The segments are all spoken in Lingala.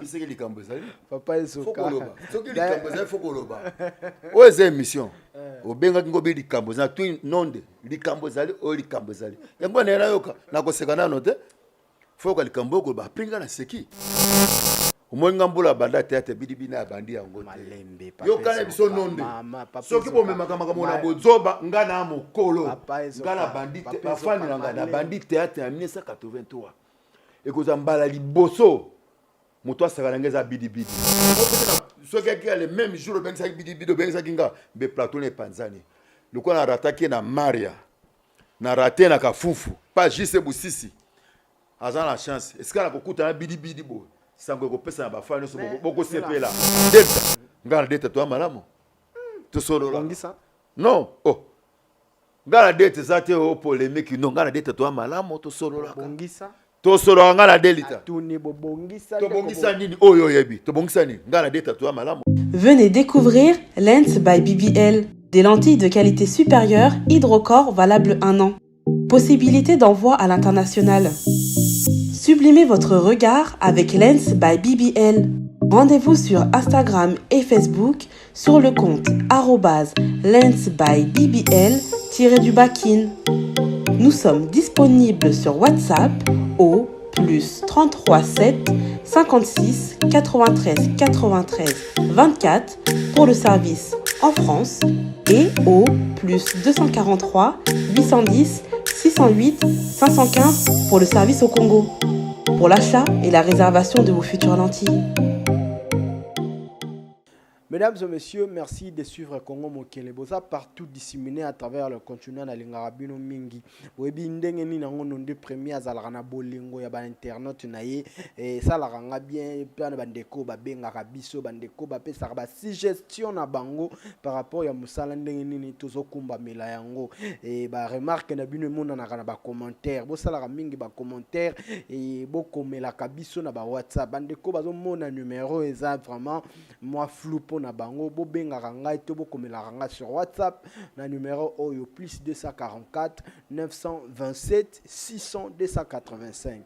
yebisaki likambo ezali Papa Ezoka. fokoloba soki likambo ezali fokoloba oyo eza émission obengaki ngo bi likambo ezali tu nonde likambo ezali oyo likambo ezali yango na yoka nakoseka nano te foka likambo oyo koloba apringa na seki omoni nga mbula banda théâtre bidibina ya bandi yango Malembe te yokana biso nonde soki bomemaka makambo na bozoba nga na mokolo nga na bandi bafani na nga na bandi théâtre ya 1983 ekozwa mbala liboso moto asaka na nga eza bidibidi soki akika le même jour obengisaki bidibidi obengisaki nga mbe plateau na epanzani lokola na rataki na maria na rate na kafufu pa jise busisi aza na chance esika na kokutana bidibidi boye sango ekopesa na bafani nyonso bokosepela delta nga na delta toya malamu tosolola non nga na delta eza te o polémique non nga na delta toya malamu tosololaka tosolola nga na delta tobongisa nini oyo oyebi tobongisa nini nga na delta toya malamu. Venez découvrir Lens by BBL, des lentilles de qualité supérieure hydrocore valables 1 an. Possibilité d'envoi à l'international. Sublimez votre regard avec Lens by BBL. Rendez-vous sur Instagram et Facebook sur le compte @lensbybbl_in. Nous sommes disponibles sur WhatsApp au +33 7 56 93 93 24 pour le service en France et au +243 810 608 515 pour le service au Congo. Pour l'achat et la réservation de vos futures lentilles. Mesdames et messieurs, merci de suivre Congo Mokele. Boza partout disséminé à travers le continent na lingarabino mingi. Webi ndenge ni nango nonde premier azalana bolingo ya ba internet na ye et ça la ranga bien plan bandeko ba benga biso bandeko ba pesa ba suggestion na bango par rapport ya musala ndenge nini tozokumba mela yango et ba remarque na bino mona na ba commentaire. Bo sala mingi ba commentaire et boko mela kabiso na ba WhatsApp bandeko bazo mona numéro eza vraiment moi flou na bango bo bengaka ngai to bokomelaka ngai sur WhatsApp na numéro oyo +244 927 600 285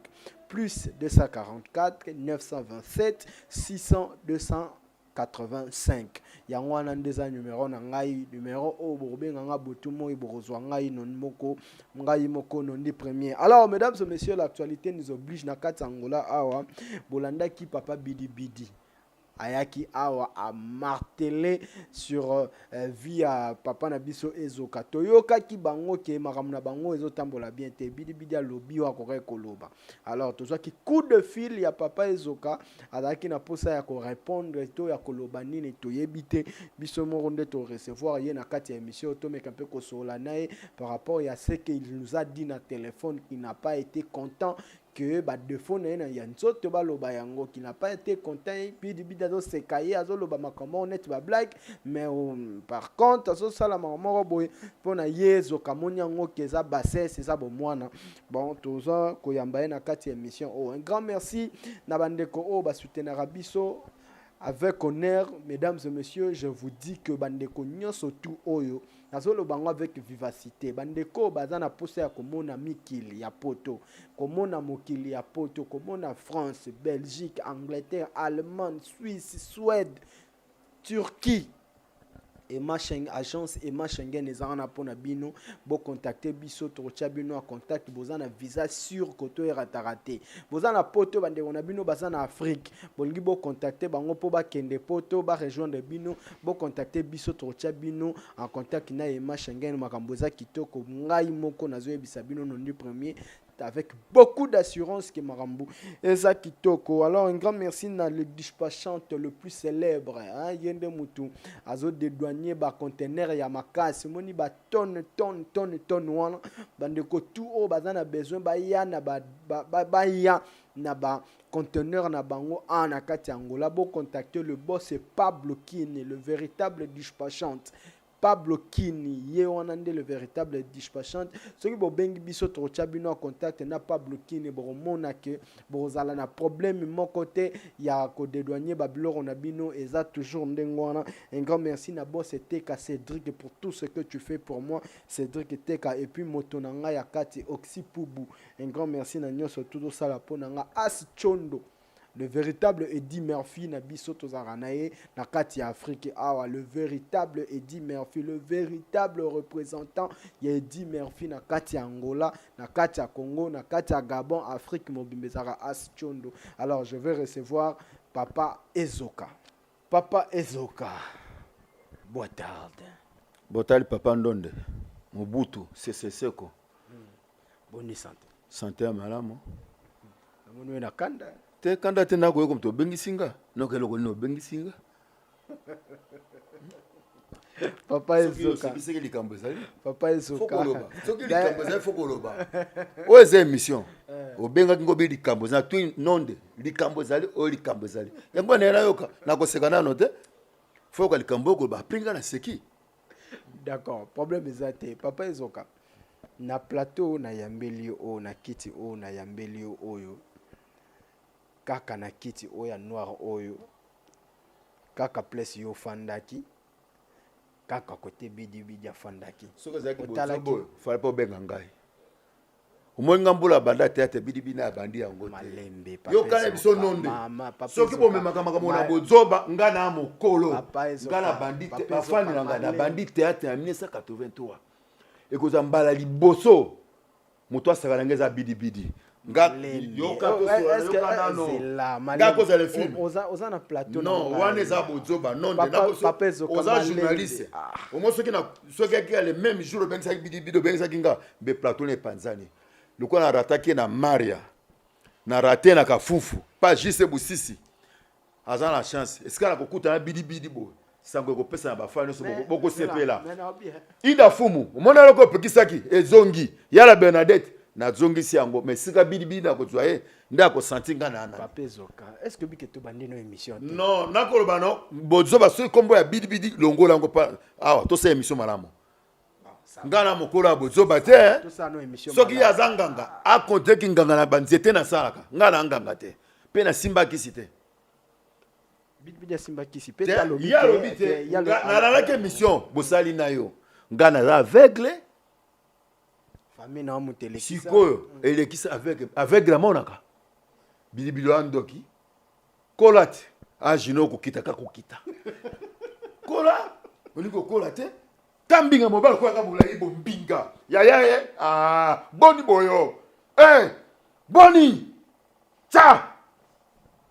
+244 927 600 285 yango wana ndeza numéro na ngai numéro oyo bokobenganga botu moi bokozwa ngai non moko ngai moko nondi premier. Alors mesdames et messieurs, l'actualité nous oblige na kati Angola awa bolandaki papa bidibidi ayaki awa a martelé sur via papa Nabiso Ezoka toyoka ki bango ke makamna bango ezotambola bien te bidibidi alobi wa ko koloba. Alors tozwa ki coup de fil ya papa Ezoka azaki na posa ya ko répondre to ya koloba nini toyebite biso moko nde to recevoir ye na kati ya émission to meka pe ko sola nae par rapport ya ce qu'il nous a dit na téléphone qui n'a pas été content que ba défaut na ya nzoto baloba yango qui n'a pas été content bidibidi azo sekaye azo loba makambo honnête ba blague mais par contre azo sala makambo boy pona yezo kamoni yango keza basse c'est ça bon mwana bon toza koyamba na kati émission un grand merci na bandeko o ba soutenir biso avec honneur. Mesdames et messieurs, je vous dis que bandeko nyonso tout oyo nazolo bango avec vivacité bandeko bazana posa ya komona mikili ya poto komona mokili ya poto komona France, Belgique, Angleterre, Allemagne, Suisse, Suède, Turquie et machin agence et Schengen ezana pona bino bo contacter biso trocha bino a contact bozana visa sur koto eratarate bozana poto bande on a bino bazana Afrique bolingi bo contacter bango po ba kende poto ba rejoindre bino bo contacter biso trocha bino en contact na et Schengen makamboza kitoko ngai moko nazo yebisa bino non du premier avec beaucoup d'assurance que Marambu Eza Kitoko. Alors un grand merci à le dispatchante le plus célèbre Yende Mutu azo dédouanier ba conteneur ya makasi moni ba tonne wana bandeko tout o bazana besoin ba ya na ba ya na ba conteneur na bango en akati Angola bo contacter le boss c'est Pablo Kine le véritable dispatchante Pablo Kini ye wanande le véritable dispatchant ce qui bo bengi biso trocha bino en contact na Pablo Kini bo mona que bozala na problème mon côté ya ko dédouanier babilo on a bino eza toujours ndengwana. Un grand merci na boss Teka Cédric pour tout ce que tu fais pour moi Cédric Teka et puis motonanga ya kati Oxy Pubu. Un grand merci na nyoso tout ça la ponanga As Chondo le véritable Eddie Murphy na biso tozara na ye na kati ya Afrique awa, le véritable Eddie Murphy, le véritable représentant ya Eddie Murphy na kati ya Angola, na kati ya Congo, na kati ya Gabon, Afrique mobimbezara as Tchondo. Alors je vais recevoir Papa Ezoka. Papa Ezoka. Boa tarde. Boa tarde Papa Ndonde. Mobutu seko. Bonne santé. Santé à malamu. Namono na kanda. Te kanda te nako comme to bengisinga. Noke loko no bengisinga. Papa Ezoka. Soki likambo ezali. Papa Ezoka. Soki likambo ezali fokoloba. O eza émission. Obenga kingo bi likambo za tu nonde. Likambo ezali o likambo ezali. Yango na yoka na koseka nano te. Foka likambo ko ba pringa na seki. D'accord, problème ezate. Papa Ezoka. Na plateau na yambeli o na kiti o na yambeli oyo. Kaka na kiti o ya noir oyo. Kaka place yo fandaki. Kaka kote bidi ya fandaki. Soka zaki bozo fala po benga ngai. Umonga mbula banda tete bidi na bandi yango. Malembe papa. Yo kana biso nonde. Soki bo memaka makamo na bozoba ngana mokolo. Ngana bandi bafani na bandi théâtre en 1983. Ekoza mbala liboso moto asaka ngeza bidi. Nga yoka to yoka nano. Nga koza le film. Oza na plateau. Non, wane za bozoba non de na oza journaliste. Au moins soki qui a le même jour ben sa bidi ben sa kinga be plateau ne panzani. Loko na rataki na Maria. Na raté na kafufu. Pas juste busisi. Aza la chance. Est-ce que na kokuta na bidi bo. Sango ko pesa na bafani so boko sepela. Ida fumu. Umona loko pekisaki ezongi. Yala Bernadette. Na zongisi yango mais sika bidi na ko tsoye nda ko sentinga na ana. Papa Ezoka. Est-ce que biketo bandi no émission? Non, na ko ba no. Bozo ba so kombo ya bidi longo lango pa. Ah, to sa émission malamu. Ngana mokolo ya bozo ba te. To sa no émission. Soki ya zanganga a konte ki nganga na banzete na salaka. Ngana nganga te. Pe na simba kisite. Bidi ya simba kisi pe ta lobite. Ya lobite. Na la ke mission bosali na yo. Ngana la aveugle. Famille na mutele kisa. Sikoyo elekisa avec la monaka. Bilibilo andoki. Kolate. Ajino ko kita. Kola. Oniko kolate. Kambinga mobile kwa kabula ibo mbinga. Ya. Boni boyo. Boni. Cha.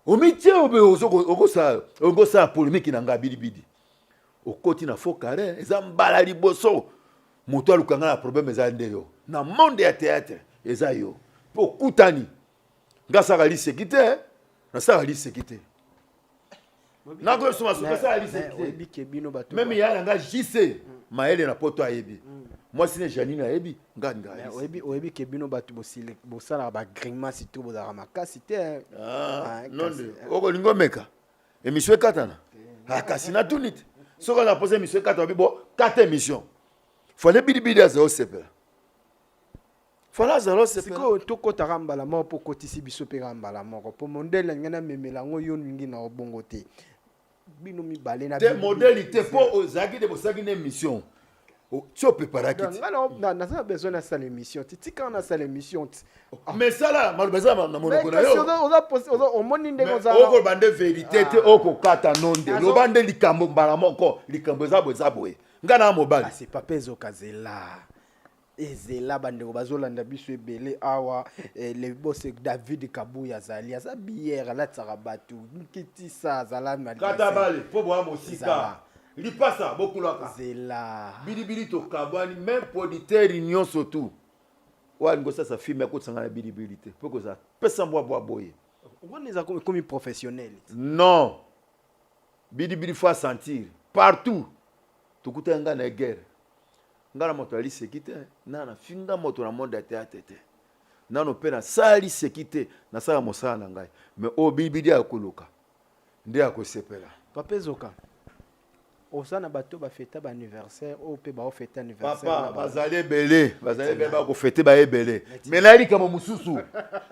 Omitie obe oko sa polémique na nga bidi. Okoti na fokare eza mbala liboso. Moto alukanga na problème eza ndeyo. Na monde ya théâtre eza yo. Po kutani. Nga saka lisekite, na saka lisekite. Na ko soma saka lisekite. Même ya nga JC, maele na poto ayebi. Moi sine Janine ayebi, nga. Oyebi ke bino batu bosala ba grimace tout bozara makasi te. Non de. Oko lingo meka. Émission katana. Kasi na tunite. Soko na poser émission katana bibo 4 émissions. Fallait bidi à zéro sepela. Fallait zéro sepela. Siko toko tarambala mo po kotisi biso pe rambala mo po modèle ngana memela ngo yo ningi na obongo te. Bino mi balé na te modélité po ozaki de bosaki na émission. Tu peux préparer qui? Na ça besoin na salle émission. Ti quand na salle émission. Mais ça là, malbeza na monoko na yo. Oza omoni ndenge oza. Oko bande vérité te oko kata nonde. Lo bande likambo mbala moko, likambo za boye. Ngana mobali. C'est Papa Ezoka zela. Ezela bande ko bazolanda biso ebele awa le boss David Kabuya zali aza bière la tsarabatu nkiti sa zala mali. Kata bale po boa mosika. Lipasa bokulaka. Zela. Bili to kabani même producteur union surtout. Wa ngosa sa film ko tsanga na bili te. Poko za pesa mwa boye. On est comme professionnel. Non. Bili faut sentir partout. Tukuta nga na guerre. Nga na moto ali sekite na finga moto na monde ya théâtre te. Na no pena sali sekite na sala mosala na ngai. Mais o bibidi akuluka. Ndia ko sepela. Papa Ezoka. Osana bato ba fêter ba anniversaire o pe ba fêter anniversaire. Papa bazali belé ba ko fêter ba ebelé. Mais là il comme mususu.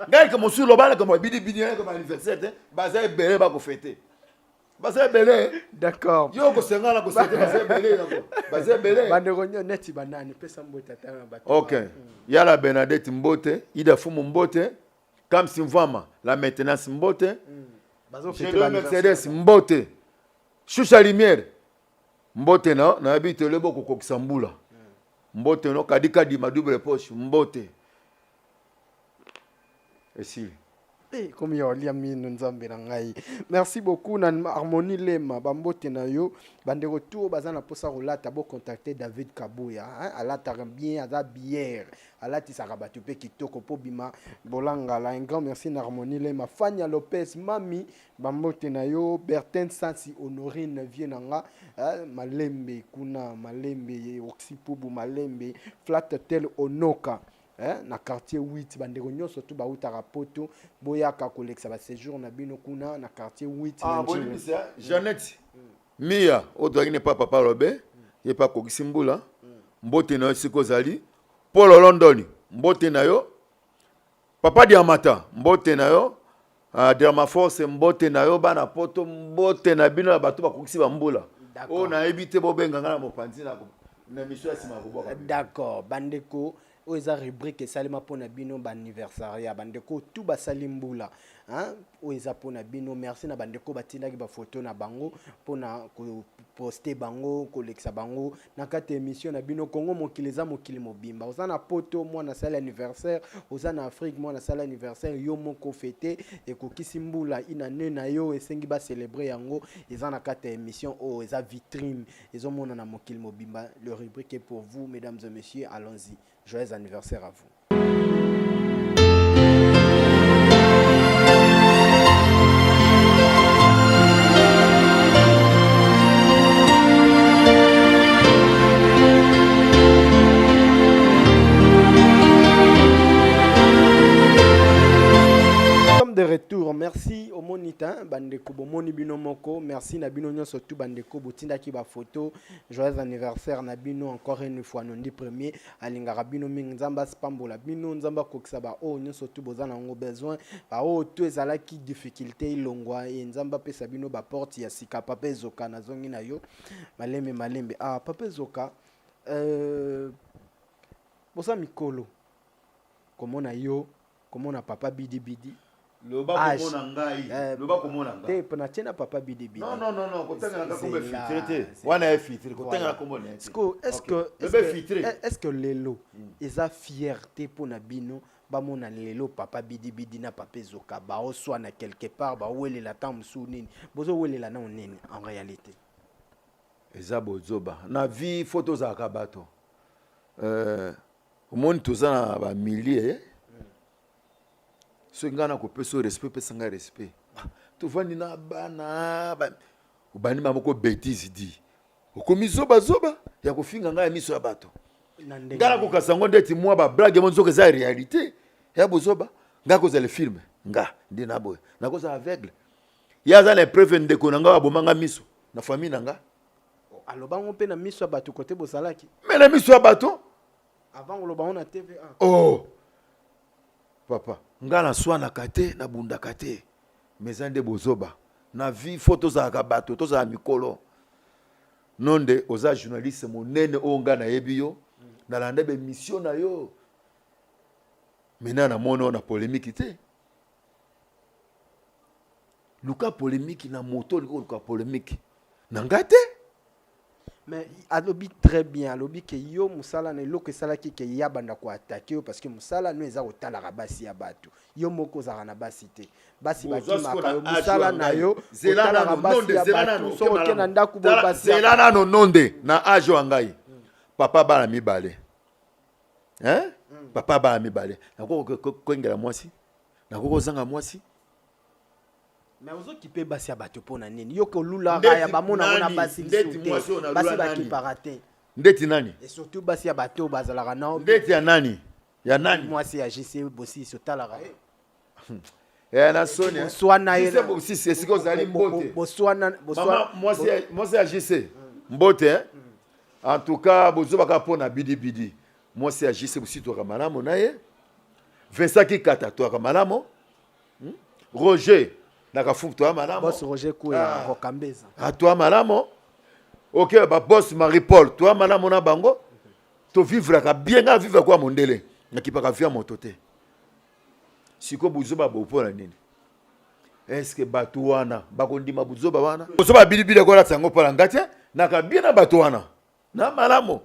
Ngai comme mususu lo bana comme bidi comme anniversaire te. Bazali belé ba ko fêter. Bazali belé. D'accord. Yo ko senga na ko fêter bazali belé na ko. Bazali belé. Bande ronyo neti banani pesa mbota tanga bato. OK. Yala Bernadette Mbote, Ida Fumu Mbote, Kamsi Mvama, la maintenance Mbote. J'ai Mercedes mbote. Choucha lumière. Mbote na habite le boko kokisambula. Mbote no kadika di ma double poche mbote. Et si comme yo liami nzambe na ngai. Merci beaucoup na Harmonie Lema bambote na yo bande retour bazana posa rolata bo contacter David Kabuya alata bien aza bière alati sarabatu pe kitoko po bima bolanga la un grand merci na Harmonie Lema Fania Lopez mami bambote na yo Bertin Sansi Honorine Vienanga Malembe kuna Malembe Oxipubu Malembe Flat Tel Onoka na quartier 8 bandeko nyonso to bautaka poto boyaka koleksa ba séjour na bino kuna na quartier 8 ah bon ça Jeannette Mia oto ne pas papa Robert ye pas kokisimbula mbote na siko zali Paul London mbote na yo papa Diamata mbote na yo Derma Force mbote na yo bana poto mbote na bino bato bakokisi bambula o na ebite bobenga ngana mopanzi na mission ya sima koboka d'accord bandeko oza rubrique salima pona bino ba anniversaire bandeko tout ba salimbula hein oza pona bino merci na bandeko batindaki ba photo na bango pona ko poster bango koleksa bango na kati émission na bino Congo mokileza mokili mobimba oza na poto moi na sala anniversaire oza na Afrique moi na sala anniversaire yo moko fêter et ko kisimbula ina na yo esengi ba célébrer yango eza na kati émission o eza vitrine ezo mona na mokili mobimba le rubrique est pour vous mesdames et messieurs allons-y. Joyeux anniversaire à vous. De retour, merci au monita bandeko bomoni bino moko, merci na bino nyonso tout bandeko botinda ki ba photo, joyeux anniversaire na bino encore une fois nondi premier alingara bino mingi nzamba spambola bino nzamba kokisa ba o nyonso tout bozana ngo besoin ba o to ezala ki difficulté ilongwa e nzamba pesa bino ba porte ya sika papa zoka na zongi na yo malembe papa zoka bosa mikolo komona yo komona papa bidi Loba komona ngai loba komona ngai te pona tena papa bidi non kotanga na kombe filtré wana filtré kotanga na kombe est-ce que lelo eza fierté pona bino bamona lelo papa bidi na papa zoka ba oswa na quelque part ba welela tamsu nini bozo welela na nini en réalité eza bozoba na vie photos za kabato omoni tozana ba milliers so ngana ko peso respect pesa nga respect to vandi na bana ubani mamoko bêtise di okomi zoba ya kofinga nga ya miso ya bato ngala ko kasango ndeti mwa ba blague monzo ke za réalité ya bozoba nga ko za le film nga ndi na boy na ko za aveugle ya za les preuves ndeko nga bomanga miso na famille nanga aloba ngo pe na miso ya bato côté bosalaki mais na miso ya bato avant oloba on na TVA papa ngana swana kate na bunda kate mezande bozoba na vie photo za kabato to za mikolo nonde oza journaliste monene o ngana yebiyo na lande be mission na yo mena na mono na polémique te luka polémique na moto luka polémique na ngate mais alobi très bien alobi que yo musala na loko sala ki ke yabanda ko attaquer parce que musala no eza otala rabasi ya batu yo moko za na basité basi bakimaka yo musala na yo zelana rabasi ya batu so ke na ndaku bo basi zelana no nonde na ajo angai papa bala mibale papa bala mibale nako ko ngela mwasi nako zanga mwasi mais ozo kipe basi ya bato pona nini yo ko lula ya bamona mona basi basi ba kiparate ndeti nani et surtout basi ya bato bazalaka na ndeti ya nani mwasi ya JC bosi sotalaka na Sonia swana yena bosi c'est ce que vous allez mbote boswana mwasi ya JC mbote en tout cas bozo baka pona bidi mwasi ya JC bosi to kamalamu naye Vincent Kikata to kamalamu Roger naka fuku to malamo boss Roger Kouya Rokambeza to malamo OK ba boss Marie Paul to malamo na bango to vivre ka bien nga vivre kwa mondele nakipaka via motote siko buzo ba bo pona nini est-ce que bato wana bakondima buzoba wana bozoba bilibile kola tsango pala ngati naka bien na bato wana na malamo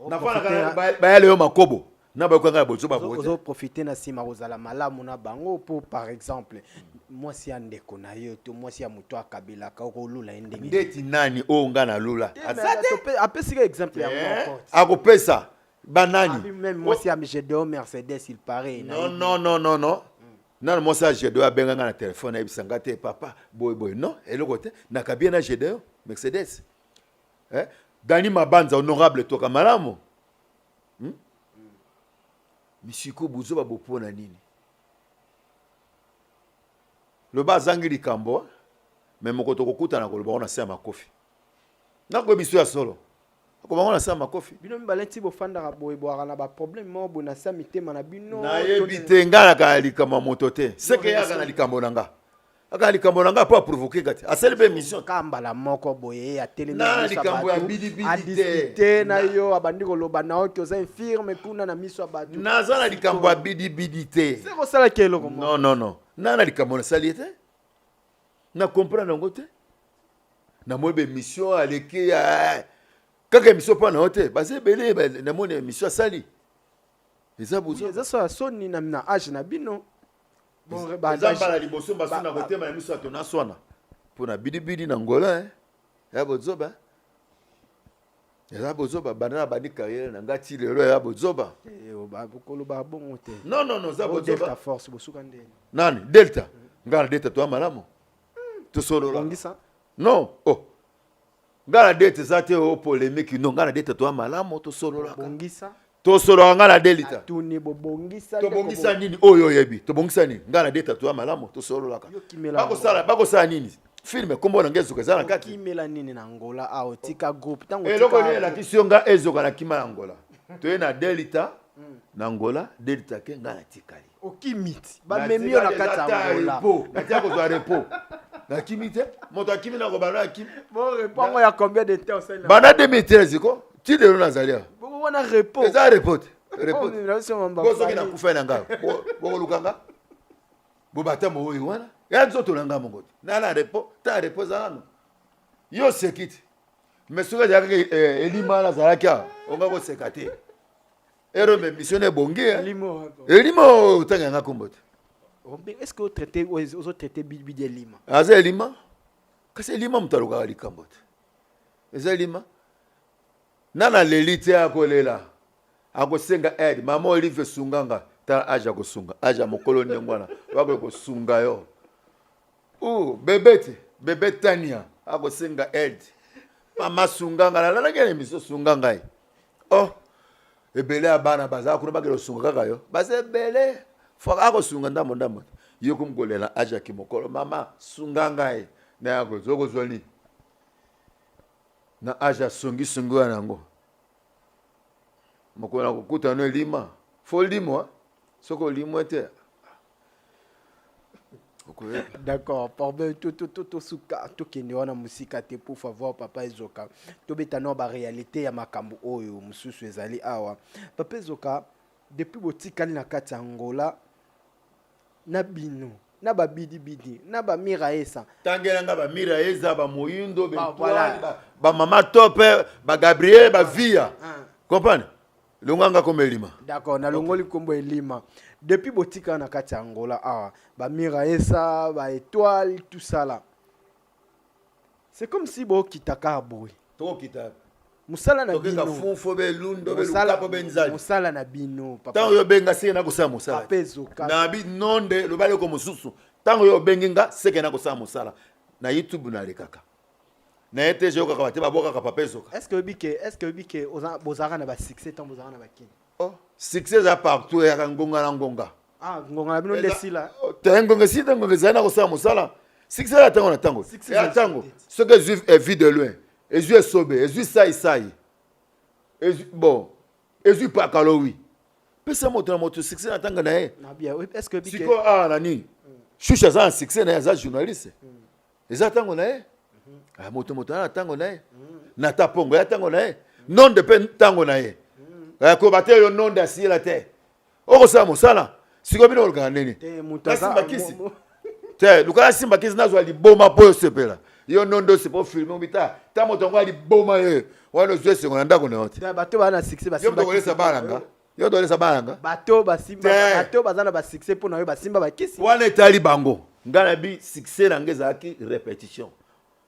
na fana kana bayale yo makobo na ba kwanga bozoba bote ozo profiter na sima kozala malamu na bango pour par exemple moi si andeko na yo to moi si ya muto akabela ka ko lula ndenge ndeti nani o ngana lula asate apesika exemple ya moko akopesa banani même moi si ya Gédéon Mercedes il paraît non non moi ça Gédéon abenga na téléphone ebisanga te papa boy non eloko te nakabia na Gédéon Mercedes Dani Mabanza honorable toka malamu misiko buzo ba bopona nini le bazangi likambo mais mokoto kokuta na koloba na sema kofi nako biso ya solo ko bango na sema kofi bino mibalenti bofanda ka boy boara na ba problème mo bona sa mitema na bino na yebite ngala ka likambo moto te seke ya kana likambo nanga aka likambo nanga pa provoquer kati aselbe mission kamba la moko boye ya télé na likambo ya bidibidi te na yo abandi koloba na o toza infirme kuna na miso abatu na za na likambo ya bidibidi te c'est ko sala kelo ko non na likambo na saliete na comprendre ngo te na mobe mission aleke ya kaka mission pa na hote base belé na mone mission sali eza buzo eza so soni na age na bino bon rebandage liboso baso na côté ma mission to na swana pona bidibidi na ngola ya bozoba eza bozoba bana bani carrière na ngati lelo ya bozoba ba bokolo ba bongo te non za bozoba delta force bosuka ndeni nani delta ngala delta to malamu to solo bongisa non ngala delta zate o polémique non ngala delta to malamu to solo la bongisa to solo ngala delta to ni bobongisa to bongisa nini oyo yebi to bongisa nini ngala delta to malamu to solo la bako sala nini film kombo na ngezo kazana kati kimela nini na Angola a otika group tango eloko ni la kisonga ezoka na kima Angola to na delta na Angola delta ke ngala tikali okimiti ba memio na kati Angola na tiako to repo na kimite moto akimi na kobana akimi bon repo ya combien de temps ça bana 2013 ko ti de nazalia bon wana repo eza report boso kina kufa na nga bo lukanga bo batamo oyo wana ya nzoto na nga mongoto na repo ta repo zalano yo sekiti mesuka ya elima na zalakia onga ko sekate ero me missionnaire bonge elimo tanga nga kombote est-ce que vous traitez bidé lima aza elima kasi elima mutaluka likambote eza elima nana lelite akolela akosenga aide mama Olive Sunganga ta aja kosunga aja mokolo ndengwana wako kosunga yo bebe Tania akosenga aide mama Sunganga la ngene miso Sunganga ebele abana baza kuna bakelo sunga kaka yo base bele foka akosunga ndambo yo kumgolela aja kimokolo mama Sunganga na yako zoko zoni na aja sungi nango mokona kokuta no lima fo limo soko limo te d'accord problème tout suka to kende wana musika te pour favor papa Ezoka to betano ba réalité ya makambo oyo mususu ezali awa papa Ezoka depuis botikali na kati Angola na bino na ba bidibidi na ba miraesa tangela nga ba miraesa ba moyindo be ba mama tope ba Gabriel ba via comprendre longanga comme elima d'accord na longoli kombo elima depuis botika na kati Angola awa ba miraesa ba étoile tout ça là c'est comme si bo kitaka boy to kita musala na bino to fufo be lundo be lukapo be nzali musala na bino papa tango yo benga seke na kosala musala papa Ezoka na bi nonde lo bale ko mususu tango yo benginga seke na kosala musala na YouTube na lekaka na ete je okaka bate baboka ka papa Ezoka est-ce que bike bozara na ba succès tant bozara na ba kin succès à partout ya ngonga na ngonga ngonga na bino lesila tango si tango zana kosala musala succès ya tango na tango ya tango ce que je vu de loin et je sobe et je sai et bon et je pas kalowi pesa moto na moto succès na tango na e na bien est-ce que bike siko nani shusha za succès na za journaliste eza tango na e moto na tango na e na tapongo ya tango na e non de pen tango na e ko bateyo non da si la te oko sa mosala siko bino olukaka nini te Simba Kisi te lukala Simba Kisi nazwa liboma po osepela yo nondo se po filmer obita ta moto ngo liboma ye wana ozwe sengo na ndako na yote bato bana succès ba Simba Kisi yo tolesa balanga yo tolesa balanga bato ba Simba bato bazana ba succès pour na yo ba Simba ba Kisi wana etali bango ngana bi succès na ngeza ki répétition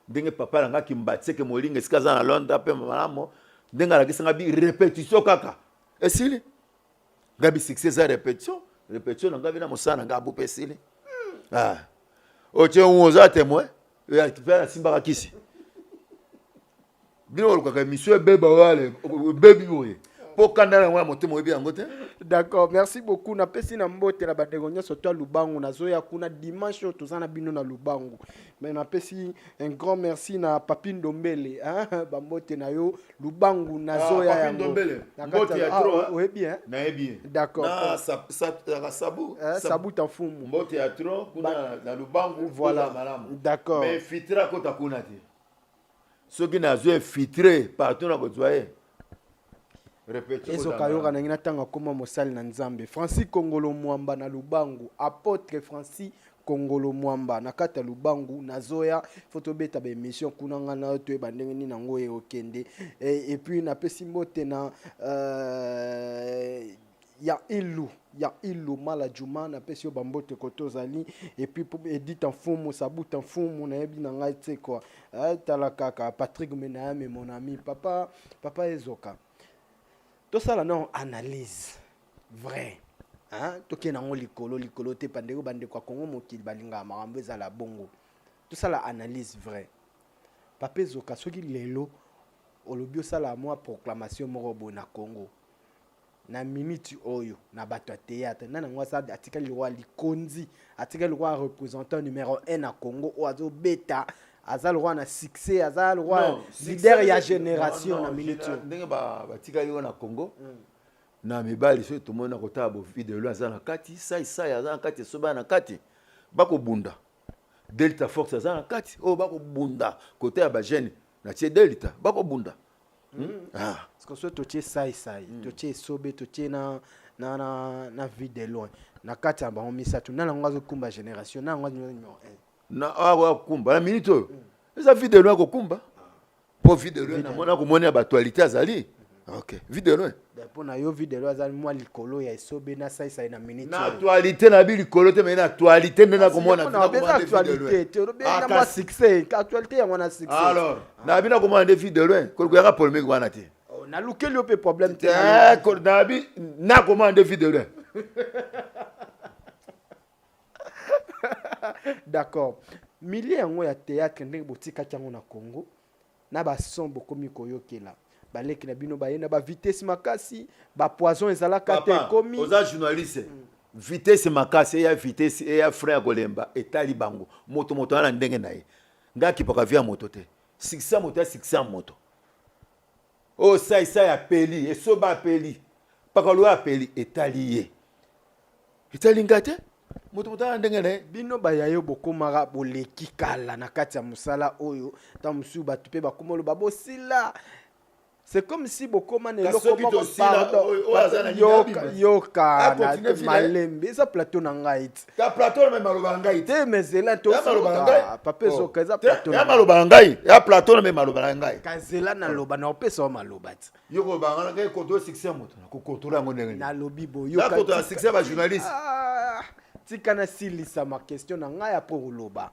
ndenge papa nanga kimbatse ke molinga sikaza na Londres pe malamo ndenge la kisanga bi répétition kaka esili gabi succès za répétition nanga bina mosana nga bu pesili oche uoza témoin ya tupela Simba Kisi bino lokaka mission beba wale bebi oye po kanda na mwa motemo oyebi yango te. D'accord, merci beaucoup. Na pesi na mbote na bandeko nyonso to Lubangu na zoya kuna dimanche tozana bino na Lubangu. Mais na pesi un grand merci na Papi Ndombele hein ba mbote na yo Lubangu na zoya yango. Papi Ndombele. Mbote ya trop hein. Oyebi hein. Na yebi. D'accord. Na sabu. Sabu tafumu. Mbote ya trop kuna na Lubangu voilà. D'accord. Mais fitra kota kuna te. Soki na zo filtré partout na kozwaye. Ezo kayoka na ngina tanga koma mosali na Nzambe. Francis Kongolo Mwamba na Lubangu, apôtre Francis Kongolo Mwamba na kata Lubangu na zoya photo beta ba émission kuna ngana to ebandenge ni nango e okende et puis na pesi mbote na ya ilu mala juma na pesi yo bambote kotozali et puis Edith Mfumu Sabuta Mfumu na yebi na ngai tse quoi tala kaka Patrick Mename mon ami papa ezoka tout ça là non analyse vrai hein to ke nango likolo te pandeko bande kwa Kongo mokili balinga makambo za la bongo tout ça là analyse vrai papa ezoka soki lelo olobio sala moi proclamation moko na Congo na minute oyo na bato théâtre na ngwa sa article le roi Likonzi article le roi représentant numéro 1 na Congo oazo beta azal roi na succès azal roi leader ya génération na minute ndenge ba tikali na Congo na mibali so to mona kota bo video azana kati sai azana kati soba na kati bako bunda Delta Force azana kati bako bunda côté ya ba jeune na tie Delta bako bunda parce que so to tie sai to tie sobe to tie na video loin na kati ya ba misatu na ngazo kumba génération na ngazo numéro 1 na kumba na minute oyo eza video loin ko kumba po video loin na mona ko mona ba actualité azali OK video loin pour na yo video loin azali moi likolo ya sobe na sai na minute na actualité na bi likolo te mais na actualité ndena ko mona na actualité te robe na moi succès actualité ya mona succès alors na bi na ko mona de video loin ko ya polémique wana te na lukeli yo pe problème te ko na bi na ko mona de video loin. D'accord. Milliers yango ya théâtre ndenge botika tyango na Congo na ba son bokomi koyokela baleki na bino bayena ba vitesse makasi ba poison ezalaka te komi oza journaliste vitesse makasi ya vitesse ya frère Golemba etali bango moto na ndenge na ye ngaki paka via moto te 600 moto sai apeli esoba apeli paka lo apeli etali ye etali ngate moto ndenge na bino bayayo bokomaka boleki kala na kati ya musala oyo ta musu batu pe bakomolo babosila c'est comme si bokoma ne lokoma yoka na malembe eza plateau na ngai ta plateau na maloba ngai te mezela to papa zoka eza plateau na maloba ngai ya plateau na maloba ngai kazela na loba na opesa maloba ti yoko bangana ngai ko do succès moto na ko contrôler ngo ndenge na lobi bo yoka ko do succès ba journaliste tikana silisa ma question na ngai après uloba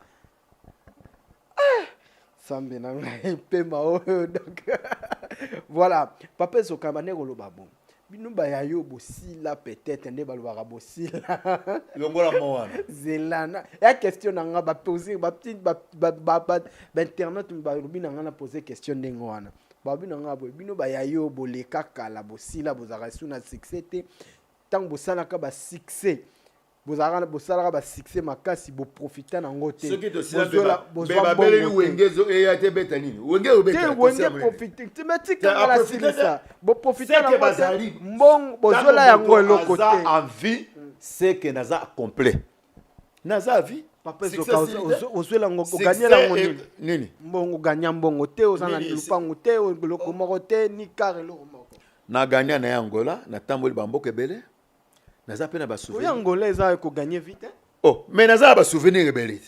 sambe na ngai pema oyo donc voilà papa zoka baneko loba bon bino ba yayo bosila peut-être nde balobaka bosila longola mwana zelana ya question na nga ba poser ba petite ba internet ba rubina nga na poser question ndenge wana ba bino nga bo bino ba yayo boleka kala bosila bozaka suna succès te tant bosala ka ba succès bosala ba succès makasi bo profiter na ngote ce qui te sila ba beli wengezo e ya te beta nini wenge obeta wenge profiter thématique na la silisa bo profiter na ngote mbong bozola yango eloko te envie c'est que naza complet naza vie papa zoka ozwela ngo gagner ngo nini mbongo gagner mbongo te ozana lupango te eloko moko te ni kare eloko moko na gagner na Angola na tamboli bamboka ebele naza pe na ba souvenir. Oya Angolais za ko gagner vite. Oh, mais naza ba souvenir rebelle.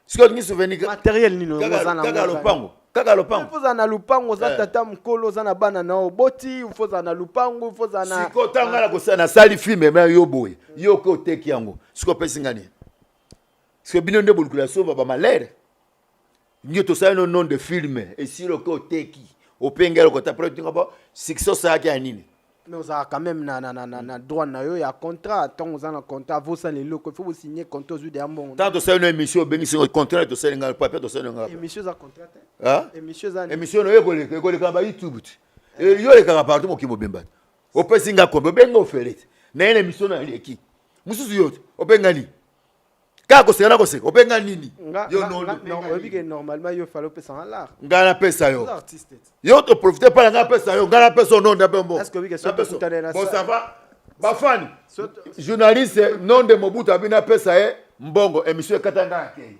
Ce que ni souvenir matériel nino za na lopango. Kaka lopango. Ufoza na lupango za tata mkolo za na bana na oboti, ufoza na lupango, ufoza na siko tanga la ko na sali film mais yo boy. Yo ko teki yango. Siko pesi ngani. Siko bino nde bulukula sova ba malere. Nyo to sa no nom de film et si le ko teki. Opengelo ko ta produit ngaba succès ça ki anini. Mais on a quand même na droit na yo ya contrat, tant on a un contrat, vous ça les locaux, il faut vous signer contrat de ambon. Tant que c'est une émission bengi c'est contrat de ça ngal papier de ça ngal. Émission za contrat. Hein? Émission no yeko le kamba YouTube. Et yo le kamba partout mo ki mo bemba. O pesinga ko benga ofelete. Na une émission na leki. Mususu yote, opengani. Kako sera ko se, openga nini? Yo non, normalement yo fallait pesa en l'art. Ngana pesa yo. Artiste. Yo to profiter pas nga pesa yo, ngana pesa non da bon. Est-ce que oui que ça peut coûter na ça? Bon ça va. Ba fan. Journaliste non de Mobutu abina pesa e mbongo émission katanga ke.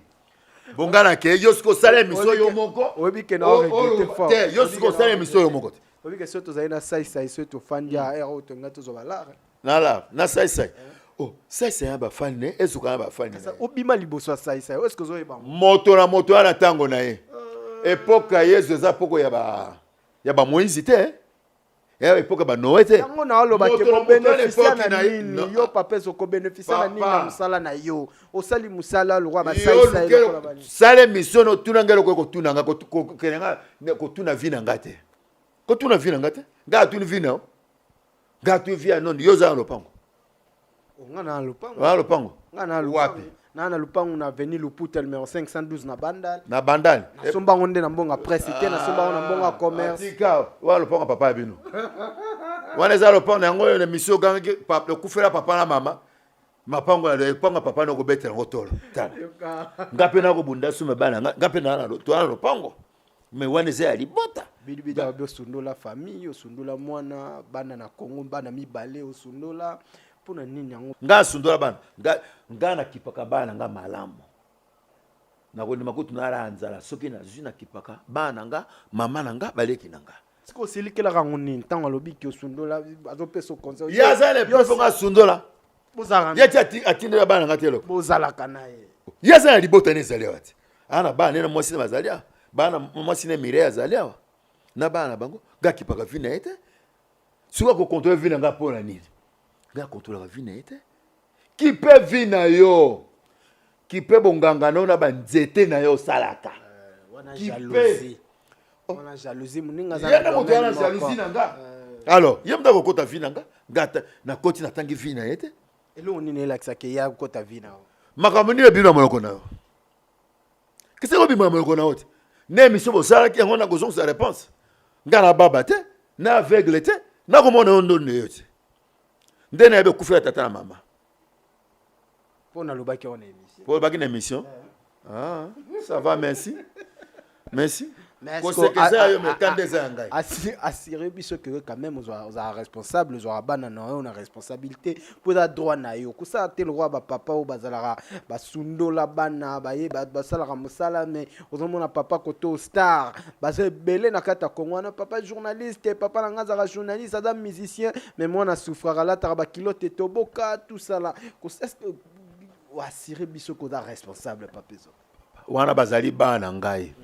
Bongana ke yo sko sala émission yo moko. Oui que non regretter fort. Yo sko sala émission yo moko. Oui que surtout za na sai surtout fanja ero to ngato zo balar. Na la, na sai. Oh, ça c'est un bafan né, est-ce qu'on a bafan né? Obima liboso ça, est-ce que vous avez ba? Moto na tango na ye. Époque yezo za poko ya ba Moïse té. Ya époque ba Noé té. Yango na lo ba ke ko bénéficier na nini? Yo papa so ko bénéficier na nini na musala na yo. Osali musala lo ba sai lo ko ba ni. Sale mission no tuna ngelo ko tuna nga ko kenga ko tuna vina ngate. Ko tuna vina ngate? Ga tuna vina. Ga tu via non yo za lo pango. Ngana lupango. Wa lupango. Ngana lupango. Na lupango na avenue Luputa numéro 512 na Bandal. Na Bandal. Na somba ngonde na mbonga presse te na somba na mbonga commerce. Tika wa lupango papa bino. Wana za lupango ngo na mission gangi papa kufela papa na mama. Mapango na lupango papa no ko betela ngotolo. Tana. Ngape na ko bunda sume bana ngape na lupango. Mais wana za alibota. Bidi ba sundola famille, sundola mwana bana na Kongo bana mibale sundola. Puna nini yango nga sundola bana nga na kipaka bana nga malamu na ko makutu na ranzala soki na zuna kipaka bana nga mama na nga baleki na nga siko silikela kango nini tango lobi ki sundola azo peso conseil ya zale profo nga sundola bozala yati atindela bana nga telo bozala kanaye ya zale libota ne zale wati ana bana na mwasi na mazalia bana mwasi na mireya zalia na bana bango nga kipaka vina ete suka ko contrôler vina nga pona nini ga contrôler la vie na ete qui peut vina yo qui peut bonganga na ba nzete na yo salaka wana jalousie wana jalousie muninga za na moto na jalousie nanga alors yemda ko kota vina nga ngata na koti na tangi vina ete elo nini elakisa ke ya kota vina makamoni le bino moloko na yo kise ko bima moloko na ote ne mission bo sala ki ngona ko zonza réponse ngana baba te na aveugle te na ko mona ndo ne yote ndena yabe kufela tata na mama pour na lobaki on émission pour baki na émission ah ça va merci assurer biso que quand même vous responsable vous bana na on a responsabilité pour la droit na yo ko ça te le roi ba papa ou bazala ba sundola bana ba ye ba sala musala mais ozomona papa koto star ba se belé na kata Kongo na papa journaliste papa na ngazara journaliste adam musicien mais moi na souffrara la taraba kilote toboka tout ça là est-ce que ou assurer biso ko da responsable papezo wana bazali bana ngai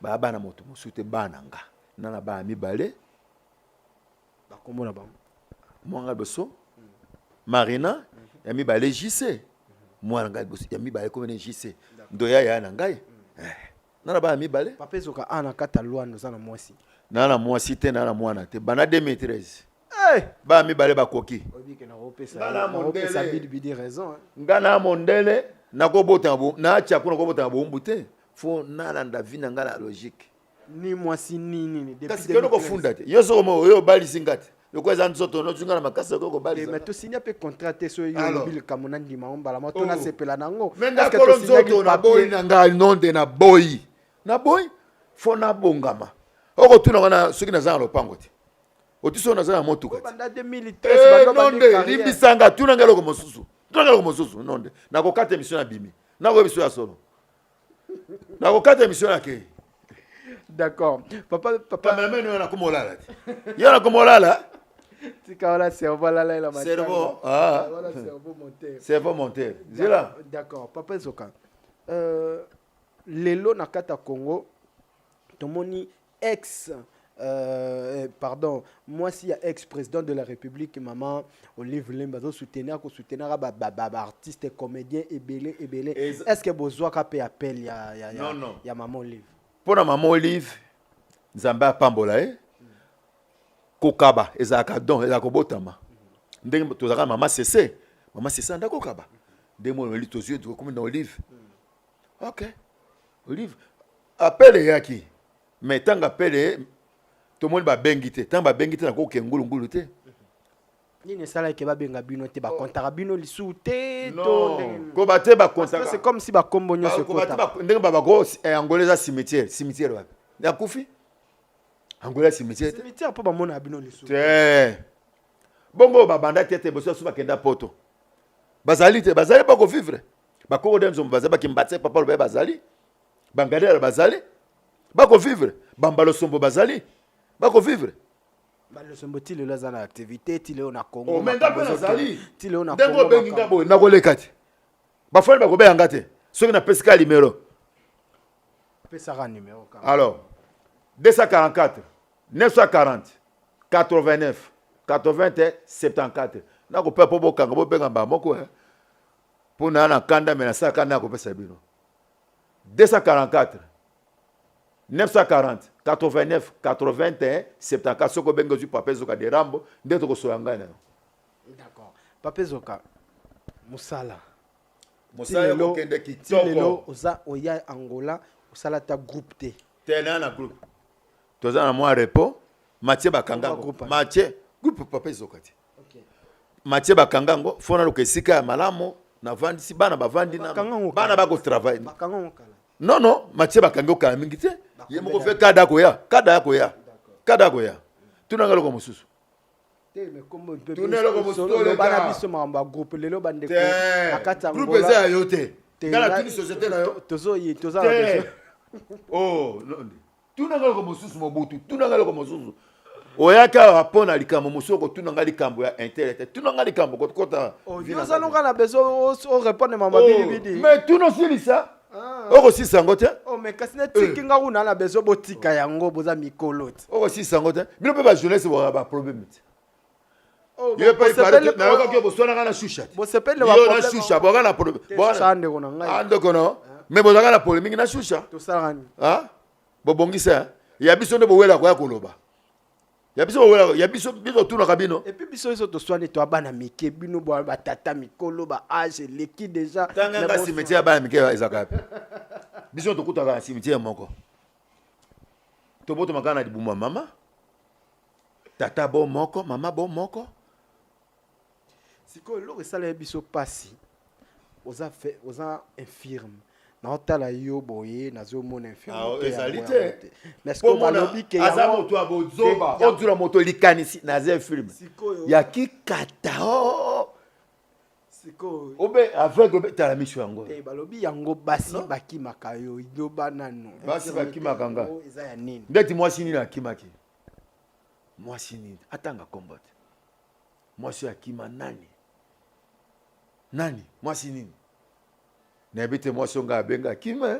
baba na moto musute bana nga nana ba mibale ba komona ba mwanga beso Marina ya mibale JC mwana ngai beso ya mibale ko JC ndoya ya na ngai nana ba mibale papezo ka ana kata lwando sana mwasi nana mwasi te nana mwana te bana 2013 ba mibale ba koki obike na opesa bidi raison ngana mondele nakobota na cha kuna kobota bombu te faut nalanda vina ngala logique ni mwasi nini depuis kasi keno ko funda te yo so mo yo bali singate yo kweza nzoto no tsunga na makasa ko bali mais to signa pe contrat so yo bil kamona ndima ombala mo to na sepela nango parce que to nzoto na boy na ngal nonde na boy faut na bongama oko tuna wana soki na zanga lopango te otiso na zanga motuka banda 2013 bando nonde limbisanga tuna ngalo ko mosusu nonde na ko kata mission na bimi na ko mission ya solo na ko kata mission na ke d'accord papa mais na ko molala yana ko molala Tika cerveau là la matière. Cerveau, ah. Voilà cerveau monteur. Cerveau monteur. Zela. D'accord, Papa Zoka. Lelo nakata Congo, tomoni ex pardon, moi si y a ex-président de la République maman Olive Lemba soutenir artiste et comédien et belé. Est-ce que besoin qu'a peut appel ya maman Olive? Pour la maman Olive, Zamba pambola kokaba ezaka don ezaka botama. Ndenge tozaka maman cessé anda kokaba. Demo Olive tozue de comme dans Olive. OK. Olive appel yaki. Mais tant appel tout le monde va bengiter. Tant va bengiter na ko kengulu te. Nini sala ke ba benga bino te ba kontaka bino lisu te to. Ko ba te ba kontaka. C'est comme si ba kombo nyose kota. Ndenge ba go angoleza cimetière wapi. Ya kufi. Angoleza cimetière. Cimetière po ba mona bino lisu. Te. Bongo ba banda tete boso su ba kenda poto. Bazali ba ko vivre. Ba ko demzo bazali ba kimbatse papa lo bazali. Bangadela bazali. Ba ko vivre. Bambalo sombo bazali. Bako vivre. Le sombo ti le laza na activité ti le na Congo. O menga pe nazali. Ti le na Congo. Dengo bengi ngabo na kolekati. Ba fone bako be yangate. Soki na pesika numéro. Pesaka numéro quand. Alors 244 940 89 81 74. Na ko pe po bokanga bo benga ba moko pour na kanda mena sa kanda ko pesa bino. 244 940 89 81 74 soko bengo zu Papa Zoka de Rambo ndeto ko soyanga na. D'accord. Papa Zoka musala yo kende kitoko. Lelo oza oya Angola osala ta groupe te. Tena na groupe. Toza na moi repo Mathieu Bakangango. Mathieu groupe Papa Zoka ti. OK. Mathieu Bakangango fona lo kesika ya malamo na vandi si bana bavandi na bana ba ko travail. Bakangango kala. Non, Mathieu Bakango kala mingi te. Ye moko fe kada koya. Tunanga ko mususu. Te me comme tunelo ko mususu le bana biso mamba groupe lelo bande ko akata Angola. Groupe za yote. Ngala tuni société na yo. Toza Oh, tunanga ko mususu mobutu. Tunanga ko mususu. Oyaka rapona likambo mususu ko tunanga likambo ya internet. Tunanga likambo ko kota. Yo za longa na beso o répondre mama bidi. Mais tuno silisa. Oko si sango te. Oh mais kasina tikinga una na bezo botika yango boza mikolo te. Oko si sango te. Bino pe ba jeunesse ba problème te. Oh ye pe paré na yoka ke bosona kana shusha. Bo sepele wa problème. Yo na shusha boga na problème. Boga sande kona ngai. Ando kono. Mais boga na polémique na shusha. To sarani. Ah? Bo bongisa. Ya biso nde bo wela kwa koloba. Ya biso tuna kabino. Et puis biso iso to soane to abana mike bino bo ba tata mikolo ba âge leki déjà. Tanga nga cimetière ba mike ezaka. Biso to kutaka cimetière moko. To boto makana di buma mama. Tata bo moko, mama bo moko. Siko lo resala biso pasi. Oza infirme. Na otala yo boye nazo mona infirme. Ah, ezalité. Mais ce que balobi ke ya moto abozoba, odura moto likanisi na ze film. Ya kikata o. Siko obe avec obe tala mission yango. Balobi yango basi bakimaka yo idoba nano. Basi bakimaka nga. Eza ya nini? Ndeti mwasi nini akimaki? Mwasi nini? Atanga combat. Mwasi akima nani? Nani? Mwasi nini? N'habite moi son gars benga kima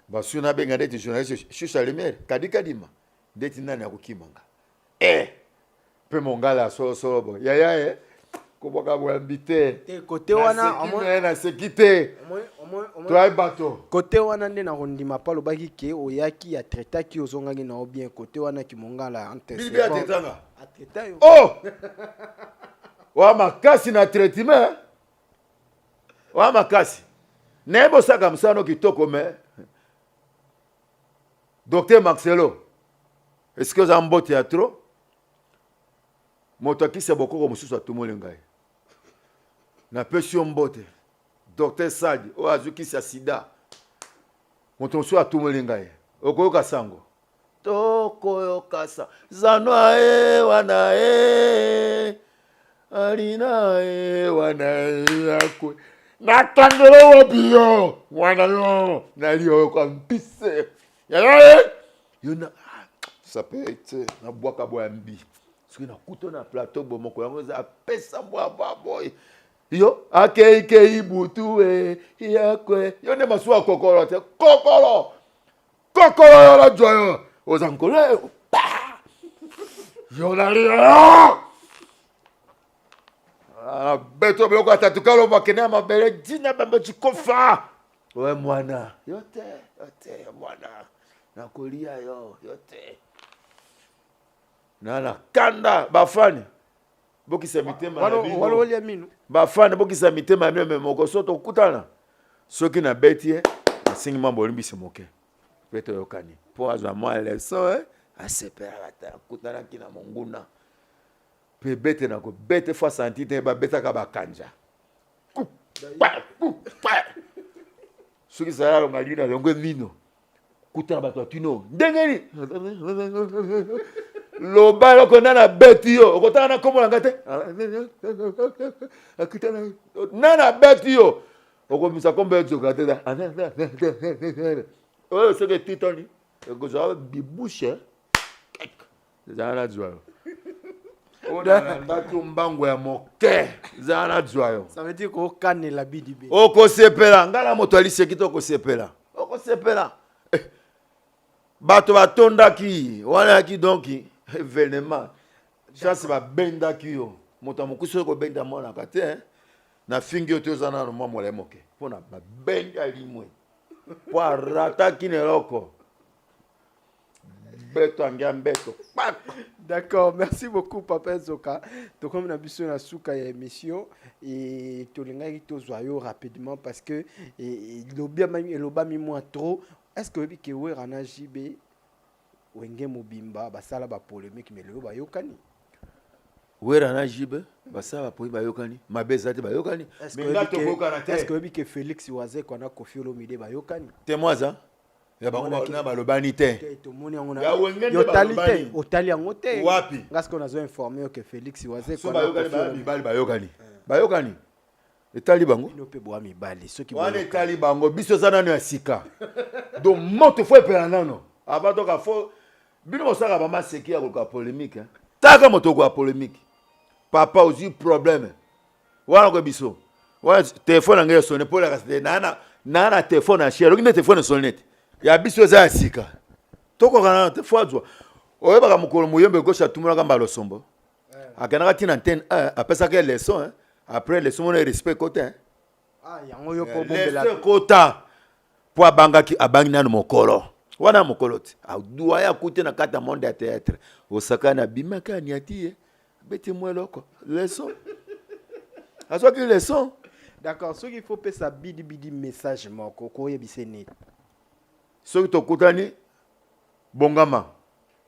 basu na benga ndeti journaliste shusha lumière kadima ndeti nani akukimanga pe mongala so bo ya ko boka bo invité te côté wana na sécurité toi bateau côté wana nde na kondima pa lobaki ke oyaki ya traita ki ozongaki na bien côté wana ki mongala antese bibi atetanga ateta yo wa makasi na traitement wa makasi nebo saka msano kitoko me Docteur Maxelo est-ce que vous avez un beau théâtre moto akisa bokoko mususu atumole ngai na pesi mbote Docteur Sadi o azukisa sida moto mususu atumole ngai okoyoka sango tokoyoka sa zanwa wana alina wana yakwe nakandelo obio wana yo nalio kwa mpise ya yona ça peut être na boaka boya mbi soki nakuta na plateau bomoko yango eza apesa mbwa boy yo akei butu yakwe yo nde masuwa kokolo te kokolo yo la joyo oza nkolo yo la lia beto biloko atatuka lo bakene ya mabele dina bambe chikofa oye mwana yo te mwana nakolia yo te nana kanda bafani bokisa mitema na bino bafani bokisa mitema na bino moko so tokutana soki na beti ye asingi mambo olimbisi moke peto yokani po azwa mwa leson asepelaka ta kutanaki na monguna pe bete na ko bete fa santi te ba betaka bakanja soki zala ngali na longo vino kutana bato atino ndengeni loba loko nana beti yo okotana na komo langa te akutana nana beti yo okomisa kombe ezoka te oyo soki titoni ekozala bibushe zala zwa ondaki mbango ya moke zala zwa yo ça veut dire ko kanela bidibe okosepela ngala moto aliseki to okosepela bato batondaki wana ki donc événement chance babendaki yo moto amokusi oyo kobenda monaka te na fingi yo te oza nano mwa molai moke mpona babenga limwe po arataki na eloko beto angia mbeto. D'accord, merci beaucoup Papa Zoka. Donc comme on a vu sur la souka émission et tout le monde est joyeux rapidement parce que l'obami moins trop. Est-ce que vous avez vu Rana JB Wenge Mobimba basala ba polémique mais le ba yokani? Oui Rana JB basala ba polémique ba yokani. Mabeza te ba yokani. Est-ce que vous avez vu Félix Oazé qu'on a Koffi Olomide ba yokani? Témoin ça. Ya bango na balobani te. Ya wengende balobani. Otali yango te. Wapi? Parce qu'on a informé que Félix Oazé qu'on a bayokani. Bayokani. Etali bango. Bino pe boa mibali. Ceux qui wana etali bango biso za nano ya sika. Donc moto fo epela nano. Abato ka fo bino osaka ba maseki ya ko polémique. Taka moto ko polémique. Papa aussi problème. Wana ko biso. Wana téléphone ngé sonné pour la casser nana téléphone à chier. Lokine téléphone sonnet. Ya biso za sika. Toko kana te fo azwa. Oyeba ka mukolo muyembe gosha tumula kamba losombo. Akanaka tina antenne apesa ke leçon après leçon on respect côté. Ah yango yo po bombela. Leçon kota. Po abangaki abangi nanu mokolo. Wana mokolo ti. Aduwa ya kute na kata monde ya théâtre. Osaka na bimaka niati beti mweloko. Leçon. Aso ki leçon. D'accord, ce qu'il faut pe sa bidi message moko ko yebise ni. Soki tokutani bongama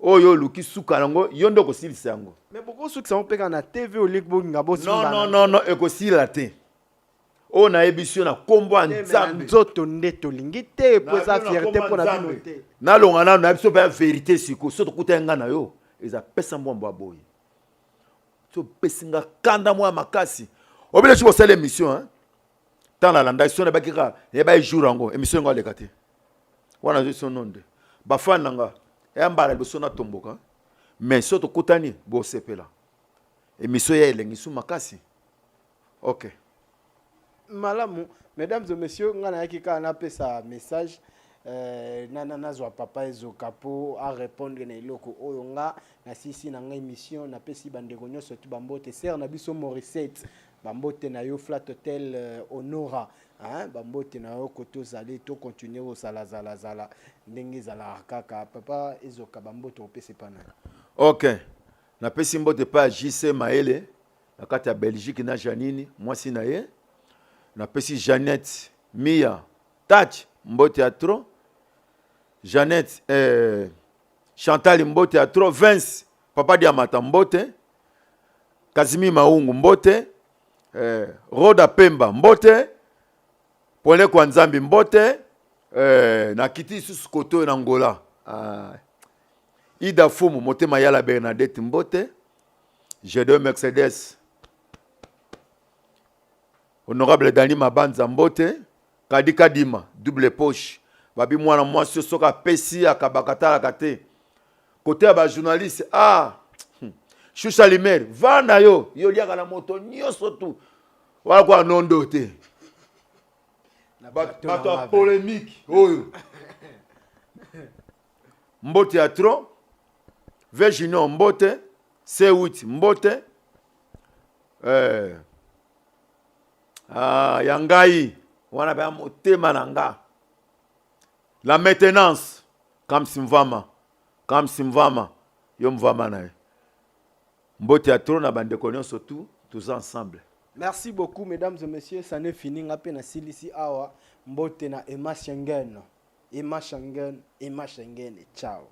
oyo luki suka nango yondo ko silisa yango mais beaucoup suki ça on peut na TV au ligue bonga bosi non ekosila te o na ebisio na kombo nzambe nzoto ndeto lingi te po za fierté pour na bino te na longa na biso ba vérité siko so tokutenga na yo eza pesa mbombo aboyi so pesinga kanda mwa makasi obile chiko sala émission hein tant la landation na bakika e ba jour ngo émission ngo lekate wana zo sononde ba fan nga yambala biso na tomboka mais soto kutani bo sepela émission ya elengi su makasi. OK malamu mesdames et messieurs ngana yaki kana pesa message nana zwa Papa Zoka po a répondre na iloko oyo nga na sisi na nga émission na pesi bandeko nyonso tu bambote ser na biso Morissette bambote na yo Flat Hotel Honora hein bambote na yo koto zali to continuer au zala ndenge zala kaka Papa Zoka bambote opese pana. OK na pesi mbote pa JC Maele na kati ya Belgique na Janine mwasi na ye na pesi Jeannette Mia Tach mbote ya tro Jeannette Chantal mbote ya tro Vince Papa Diamata mbote Kazimi Maungu mbote Roda Pemba mbote Pole kwa Nzambi mbote na kiti susu koto na Angola Ida Fumu motema yala Bernadette mbote G2 Mercedes Honorable Dani Mabanza mbote Kadika Dima double poche babi mwana mwasi soka pesi akabakatala kate côté ba journaliste shusha limer va na yo yo liaka na moto nyonso tu wala kwa nondo te bato ya polémique oyo mbote ya tro Virginie mbote C8 mbote ya ngai wana ba motema na nga la maintenance kam simvama yo mvama na ye mbote ya tro na bandeko nyonso tous ensemble. Merci beaucoup mesdames et messieurs, ça n'est fini ngape na silisi awa mbote na Emma Schengen et ciao.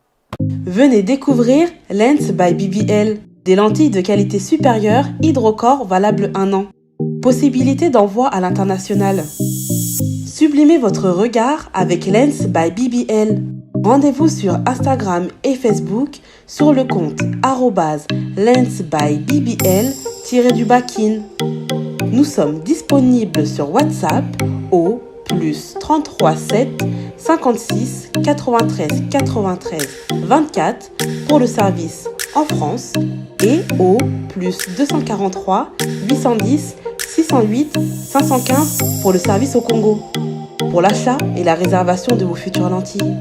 Venez découvrir Lens by BBL, des lentilles de qualité supérieure hydrocore valables 1 an. Possibilité d'envoi à l'international. Sublimez votre regard avec Lens by BBL. Rendez-vous sur Instagram et Facebook sur le compte @lensbybbl_kin. Nous sommes disponibles sur WhatsApp au +33 7 56 93 93 24 pour le service en France et au +243 810 608 515 pour le service au Congo. Pour l'achat et la réservation de vos futures lentilles.